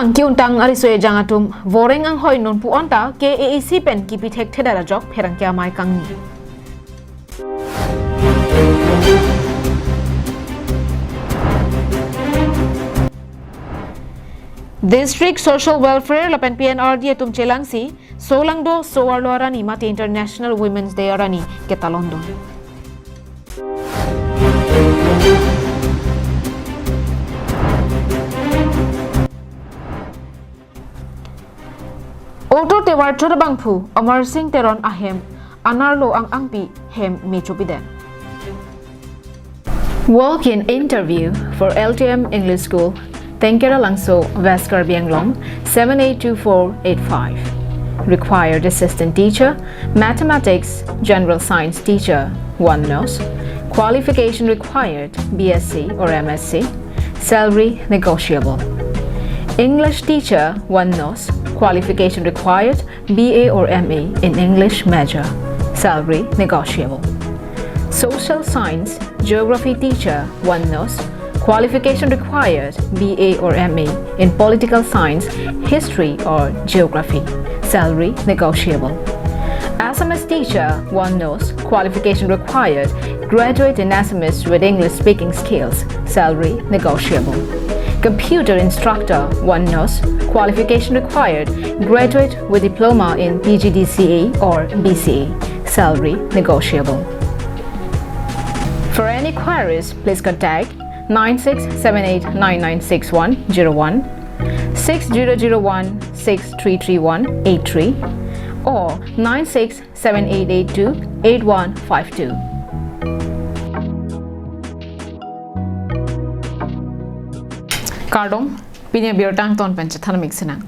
lang ki untang ari soe jangatum voreng ang hoi non pu onta KAC pen ki pitek thedara jok pherang kya mai kangni District Social Welfare lapen PNRD tum chelangsi solangdo soarlorani mate International Women's Day arani ketalondo Auto tewar chodabangphu Amar Singh Teron ahem anarlo ang angpi hem mechopiden Walk-in interview for LTM English School Tengkera Langso Vaskar Bianglong 782485 Required assistant teacher Mathematics General Science teacher 1 nurse Qualification required BSc or MSc Salary negotiable English teacher 1 nurse Qualification required BA or MA in English major Salary negotiable Social Science Geography teacher 1 nurse Qualification required BA or MA in Political Science History or Geography Salary negotiable Assamese teacher 1 nurse Qualification required Graduate in Assamese with English speaking skills Salary negotiable Computer instructor 1 nurse Qualification required Graduate with diploma in PGDCA or BCA Salary negotiable For any queries please contact 9678996101 6001 633183 or 967882 8152 Kardong pinya biartang ton penchathan mixinang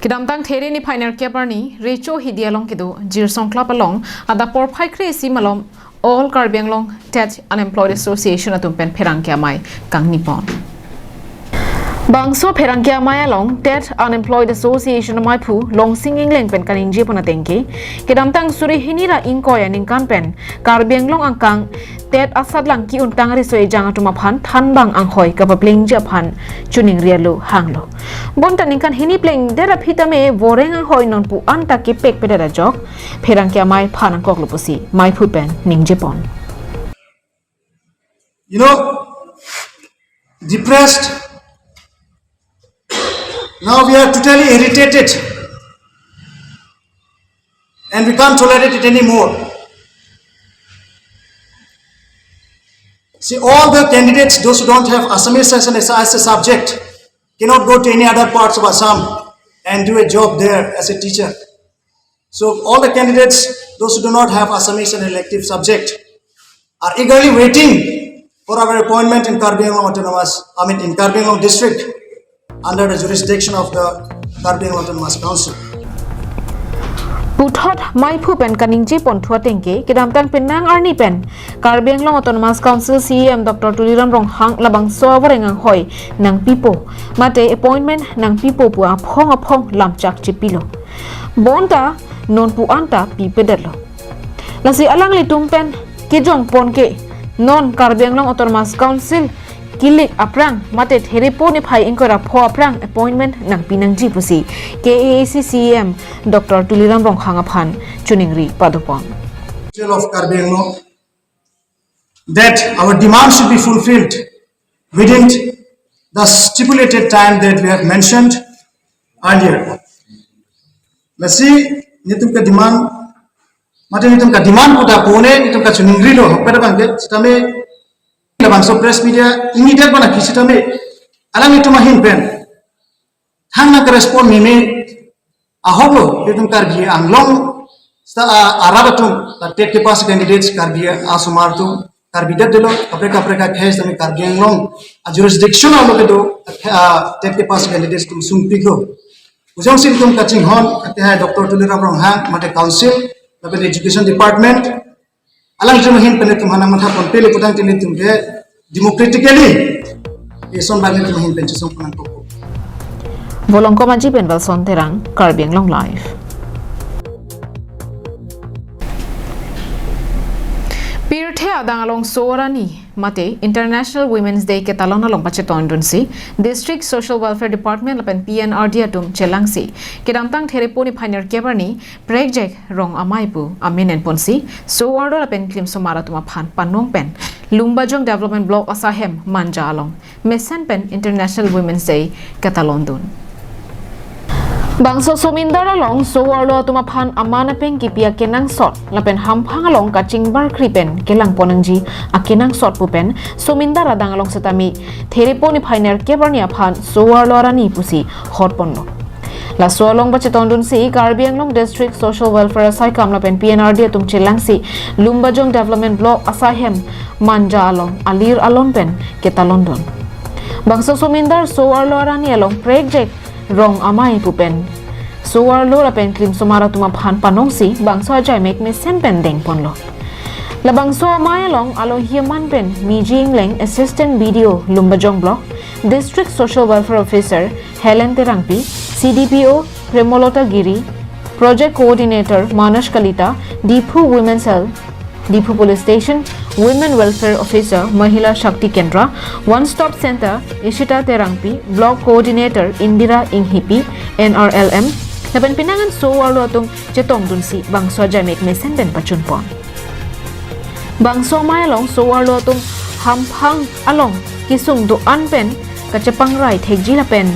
Kidamtang there ni pioneer keparni recho hidialong kido jirsong club along ada por phaikre simalom all karbianglong tet unemployed association atum pen pherangkya mai kang nipon Bangso pherangkya mai along tet unemployed association mai phu long singing leng pen kaning je pona tengke kidamtang suri hinira inkoya ningkan pen karbianglong angkang tet asad lang ki untang ri soi jang atuma phan thanbang anghoi ka pling ja phan chuning rialu hanglo bonta ningkan hini pleng dera phitame voreng anghoi non pu anta ki pek pedara jok pherangkya mai phan angkok lupusi mai phu pen ningje pon Depressed. Now we are totally irritated and we can't tolerate it anymore. See, all the candidates, those who don't have Assamese as a subject, cannot go to any other parts of Assam and do a job there as a teacher. So all the candidates, those who do not have Assamese as an elective subject, are eagerly waiting for our appointment in Karbi Anglong in Karbi Anglong district under the jurisdiction of the Karbi Anglong Autonomous Council. Puthot mai phu pen kaningji pon thua tengke kidamtang penang arni pen Karbi Anglong Autonomous Council CEM Dr. Tuliram Ronghang labang sowareng ang hoi nang pipo mate appointment nang pipo pu aphong lamchak chipilo bonta non pu anta pi pedalo lasi alang litum pen kijong pon ke non Karbi Anglong Autonomous Council kilik aprang mate theripo ni phai inkora pho aprang appointment nang pinang ji pusi KAC CEM Dr. Tuliram Ronghang aphan chuningri padupon Of Karbi Anglong that our demand should be fulfilled within the stipulated time that we have mentioned earlier. Let's see, nitum ka demand puta pone nitum ka chuningri lo pada bangke stame labangso press media immediate bana kisitame alang itu mahin pen hang na respond mime aholo nitum Karbi Anglong sta arabatum tet ke pas candidates Karbi asumartum Karbi dadelo apreka case tame Karbi Anglong jurisdiction alo ke do tet ke pas candidates tum sumpiko ujang sim tum kaching hon ate hai Dr. Tuliram Ronghang mate council labe education department alang itu mahin pen tum hana matha kon pele putang tini tum ke democratically eson bagi tum mahin pen chesong pan ko Volongko maji pen balson terang Karbi Anglong live Pirthe adang along sorani mate International Women's Day ke talona long pache tondun si District Social Welfare Department lapen PNRD atum chelangsi kedam tang there poni phainer kebarni project rong amai pu aminen ponsi so wardo lapen klim somara tuma phan panong pen Lumbajong Development Block asahem manja along mesan pen International Women's Day katalondun Bangso sumindar along so warlo tuma phan amana pen kipia kenang sot lapen hamphang along kaching bar kripen kelang ponangji akenang sot pupen sumindar adang along setami thereponi phainer kebarnia phan so warlo rani pusi hot ponno La so along bache tondun si Karbi Anglong District Social Welfare asai kamla pen PNRD atum chelang si Lumbajong Development Block asahem manja along alir alon pen ketalondon Bangso sumindar so warlo rani along project rong amai pupen so warlo la pen klim somara tuma phan panong si bangso ajai mek me sen pen deng ponlo la bangso amai along alo hiaman pen mi jing leng assistant BDO Lumbajong Block District Social Welfare Officer Helen Terangpi CDPO Premolota Giri Project Coordinator Manas Kalita Dipu Women's Cell Dipu Police Station Women Welfare Officer Mahila Shakti Kendra One Stop Center Ishita Terangpi Block Coordinator Indira Inghipi NRLM laban pinangan so warlo atung chetong dunsi bangso jamek mesen ben pachun pon bangso mai along so warlo atung hamphang along kisung do an pen kachapang rai thekji la pen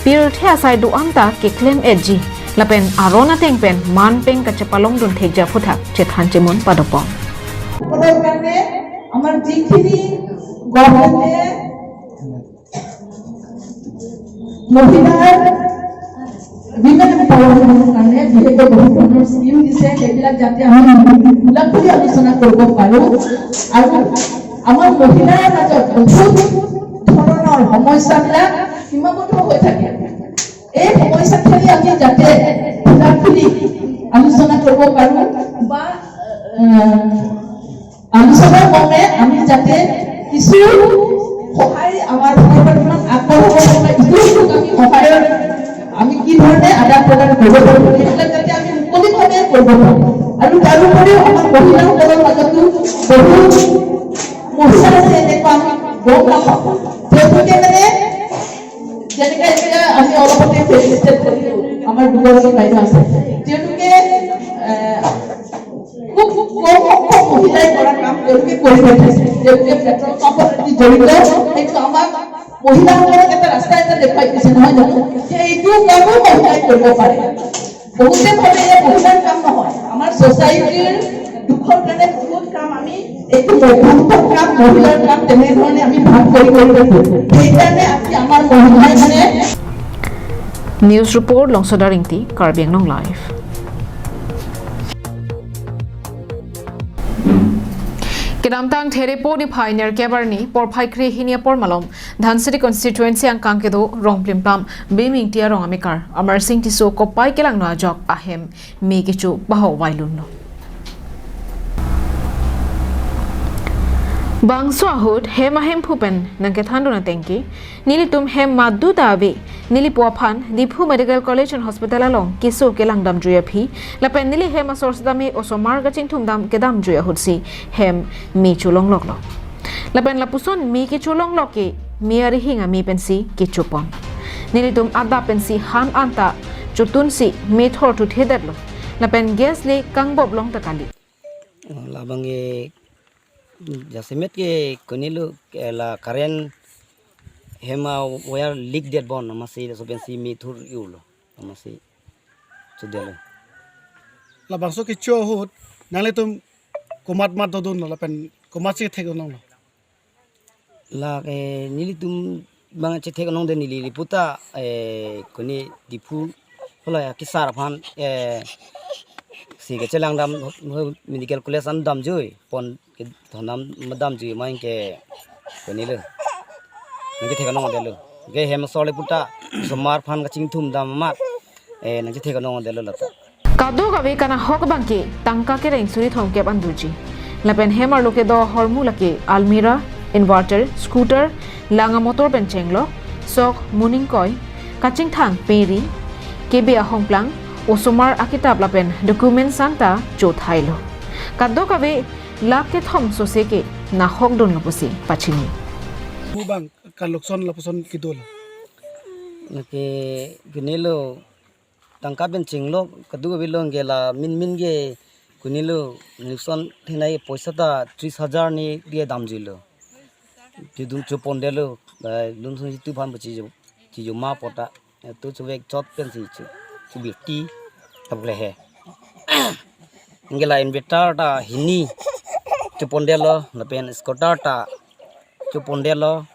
pir the asai do amta ke claim edji la pen arona teng pen man peng kachapalong dun thekja futhak chethan chemon padopon পদৰ কাৰণে আমাৰ যিখিনি গভৰ্ণমেণ্টে মহিলাৰ women empowerment কাৰণে বিশেষকৈ বহুত ধৰণৰ scheme দিছে সেইবিলাক যাতে আমি মুলাকুলি আলোচনা কৰিব পাৰোঁ আৰু আমাৰ মহিলাৰ মাজত বহুত ধৰণৰ সমস্যাবিলাক সীমাবদ্ধ হৈ থাকে এই সমস্যাখিনি আমি যাতে মুলাকুলি আলোচনা কৰিব পাৰোঁ বা আলোচনাৰ মতে আমি যাতে কিছু সহায় আমাৰ ভগৱানক আগবঢ়াব ইটো আমি সহায়ৰ আমি কি ধৰণে আদান প্ৰদান কৰিব পাৰোঁ এইবিলাক যাতে আমি মুকলিভাৱে কৰিব পাৰোঁ আৰু তাৰোপৰিও আমাৰ মহিলাসকলৰ মাজতো বহুত মহিলা আছে এনেকুৱা আমি গম নাপাওঁ তেওঁলোকে মানে যেনেকৈ এতিয়া আমি অলপতে ফেচিলিটেট কৰিলোঁ আমাৰ দুগৰাকী বাইদেউ আছে তেওঁলোকে খুব কম মহিলাই কৰা কাম তেওঁলোকে কৰি ৰাখিছে তেওঁলোকে পেট্ৰল পাম্পৰ সৈতে জড়িত সেইটো আমাক মহিলাসকলক এটা ৰাস্তা এটা দেখুৱাই দিছে নহয় জানো সেইটো কামো মহিলাই কৰিব পাৰে বহুতে ভাবে যে মহিলাৰ কাম নহয় আমাৰ ছ'চাইটিৰ দুখৰ কাৰণে বহুত কাম আমি এইটো বহুত কাম মহিলাৰ কাম তেনেধৰণে আমি ভাগ কৰি ৰাখোঁ সেইকাৰণে আজি আমাৰ মহিলাই মানে News report Longsodar Ingti Karbi Anglong Live Kedamtang Therepo ni Pioneer Kebarni por Paikri Hinia por Malom Dhansiri constituency ang Kankedo Rong Plimpam Biming Tia Rong Amikar Amar Singh Tiso Kopai Kelang no Jok Ahem Mikichu Baho Wailunno Bangso ahud hem ahem phupen nangkethando na tengki nilitum hem maddu dawe nili puaphan Dipu Medical College and Hospital along kisu kelang dam juya phi lapen nili hem asors dami osomar gaching thum dam kedam juya hutsi hem mi chulong lok lok lapen lapuson mi ki chulong lok ki mi ari hinga mi pensi ki chupon nilitum adda pensi han anta chutun si mi thor tu thedat lo lapen gas le kangbob long takali labange jasemet ke konilu la karen hema wire leak dead bon amasi so pensi mi thur yulo amasi chudelo la bangso ki cho hut nale tum komat mat dodun la pen komat se thek nong la nili tum bang che thek nong de nili puta koni dipu hola ki sar phan si ke chelang dam medical college an dam joi pon ke thonam madam ji main ke koni le ngi thek nong de lo ge hem sole puta somar phan ka ching thum dam mat ngi thek nong de lo lata Kado gawe kana hok bangke tangka ke reng suri thom ke banduji lapen hemar loke do hormu lake almira inverter scooter langa motor ben chenglo sok muning koi kaching thang peri kebe ahongplang osomar akitab lapen document santa chothailo kado gawe lake thom soseke na hok don lapusi pachini Bubang kalukson lapuson kidul. Nake gunilo tangka ben cinglok kedua bilong gela min ge gunilo nilson thinai poisa ta 30,000 ni dia dam jilo tidum chupon delo dun sun tu phan bachi jo ma pota tu chuwek chot pen chu ti table he ngela invitar ta hini chupon delo na pen scooter ta chupon delo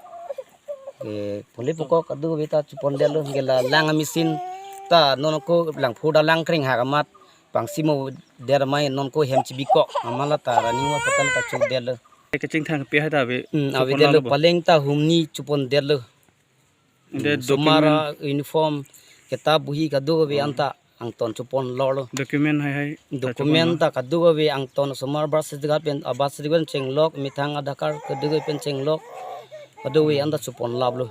ke poli poko kadu beta chupon delo ngela lang misin ta non ko lang phuda lang kring ha kamat pangsimo der mai non ko hem chibiko amala ta rani wa patal ta chuk delo kaching thang pe hada be awi delo paleng ta humni chupon delo sumara uniform kitab buhi kadu be anta angton chupon lolo document hai dokumen ta kadu be angton sumar bar certificate pen abas certificate chenglok mithang adakar kadu pen chenglok kadu be anta chupon lablo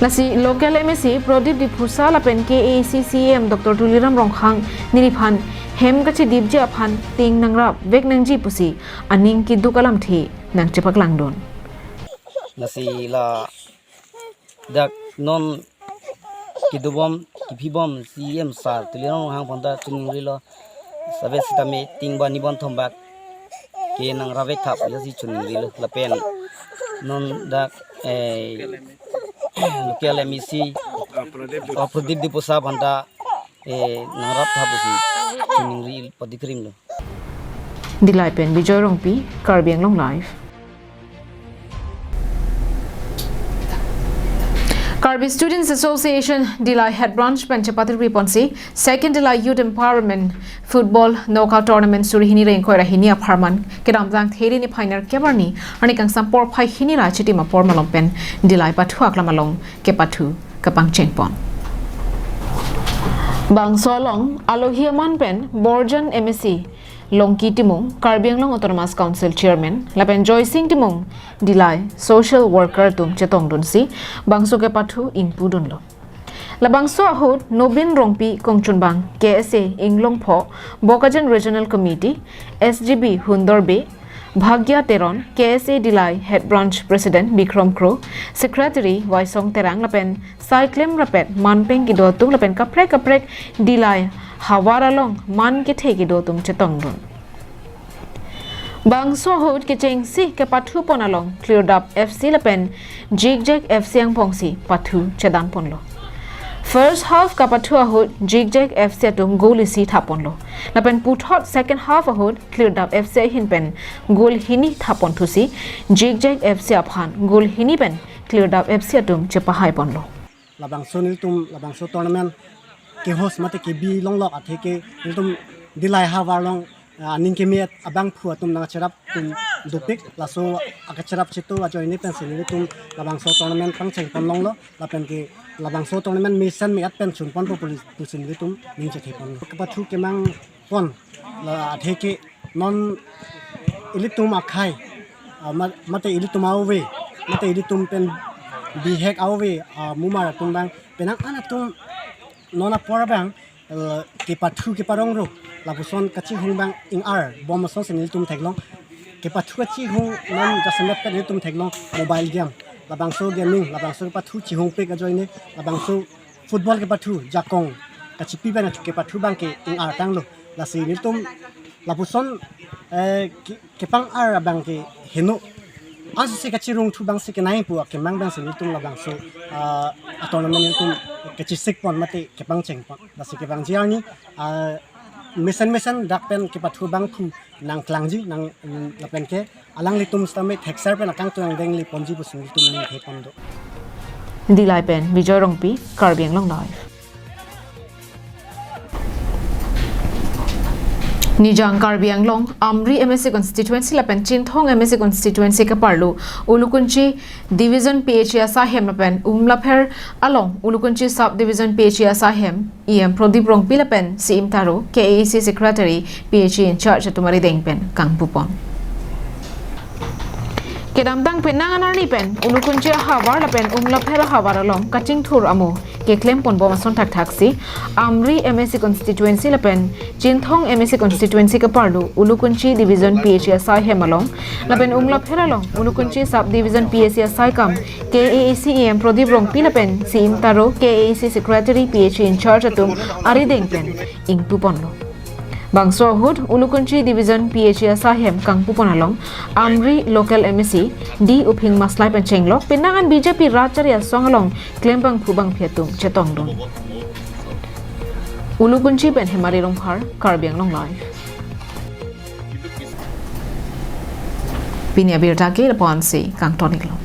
Nasi local MSc Prodip Diphusa lapen KACCM Dr. Tuliram Rongkhang niriphan hem kachi dipje aphan ting nangrap vek nangji pusi aning ki dukalam thi nang chepak langdon nasi la dak non kidubom kipibom CM sar Tuliram Rongkhang panda chungri lo sabe sitame tingba nibon thombak ke nang ravek thap yasi chungri lo lapen non dak local MEC Prodip Diphusa panda nangrap thapusi chungri podikrim lo Dilai pen Bijoy Rongpi Karbiang Long Live Karbi Students Association Dilai Head Branch Panchapati Riponsi Second Dilai Youth Empowerment Football Knockout Tournament Surihini Rengkoi Rahini Aparman Kedam Jang Theri ni Pioneer Kebarni Anikang Sampor Pai Hini Rachiti Mapor Malompen Dilai Patu Aklamalong Kepatu Kapang Chengpon Bang Solong Alohiaman Pen Borjan MSc Longki Timung Karbiang Long Autonomous Council Chairman Lapen Joy Singh Timung Dilai Social Worker Tum Chetong Dunsi Bangso ke Patu Ingpu Dunlo Labangso Ahut Nobin Rongpi Kongchunbang KSA Inglong Pho Bokajan Regional Committee SGB Hundorbe Bhagya Teron KSA Dilai Head Branch President Bikram Kro Secretary Waisong Terang Lapen Cyclem Rapet Manpeng Kidotum Lapen Kaprek Dilai Hawaralong Man ke theki do tum chetong dun Bangso hot ke chengsi ke pathu ponalong cleared up FC lapen Jigjek FC ang pongsi pathu chedan ponlo First half ka pathu hot Jigjek FC atum goal isi thaponlo lapen puthot second half hot cleared up FC hinpen goal hini thapon thusi Jigjek FC aphan goal hini pen cleared up FC atum chepahai ponlo Labangso niltum labangso tournament ke host mate ke bi long lok athe ke niltum dilai hawar long aning ke met abang phu tum na cherap tum dupik laso akacherap chitu ajo ini pensil niltum labangso tournament pang cheng pon long lo lapen ke labangso tournament mission me at pen chun pon pusin niltum ning che thepon ke pathu ke mang pon la athe ke non ilitum akhai mate ilitum awe mate ilitum pen bi hek awe mumara tum bang penang anatum nona porabang ke pathu ke parong ro labuson kachi hungbang ing ar bomason senil tum theklong ke pathu kachi hung non jasamet pe tum theklong mobile game labangso gaming labangso pathu chi hung pe ka joine labangso football ke pathu jakong kachi pi bana ke pathu bang ke ing ar tang lo la si nil tum labuson ke pang ar bang ke heno as se kachi rung thu bang se ke nai pu ke mang bang senil tum labangso tournament nil tum ke sik pon mate ke pang cheng pon la si ke bang jiani mission dak pen ke pathu bang thu nang klangji nang lapen ke alang litum stame thexer pen akang tu deng li ponji bu sung tum ning the pon do Dilai pen Bijoy Rongpi Karbiang Long Live Nijang Karbiang Long Amri MSc constituency lapen Chinthong MSc constituency ka parlu Ulukunchi division PHA Sahem lapen Umlapher along Ulukunchi sub division PHA Sahem EM Prodip Rongpi lapen CM Taro KAC secretary PHA in charge atumari dengpen Kangpupon kedam tang penangan arni pen ulukunci hawar la pen umlap hera hawar along kating thur amo ke claim pon bom son tak taksi amri MSc constituency la pen jinthong MSc constituency ka parlu ulukunci division PHSI hemalong la pen umlap hera long ulukunci sub division PHSI kam KAACEM Prodip rong pi la pen sim taro KAAC secretary PH in charge atum arideng pen ing tu ponlo Bangso Hud Ulukunchi Division PHA Sahem Kang Puponalong Amri Local MSc di Uphing Maslai Penchenglo Pinangan BJP Racharia Songalong Klembang Pubang Piatung Chetong Don Ulukunchi Ben Hemari Romphar Karbiang Long Live Pinya Birtaki Ponsi Kang Tonik Long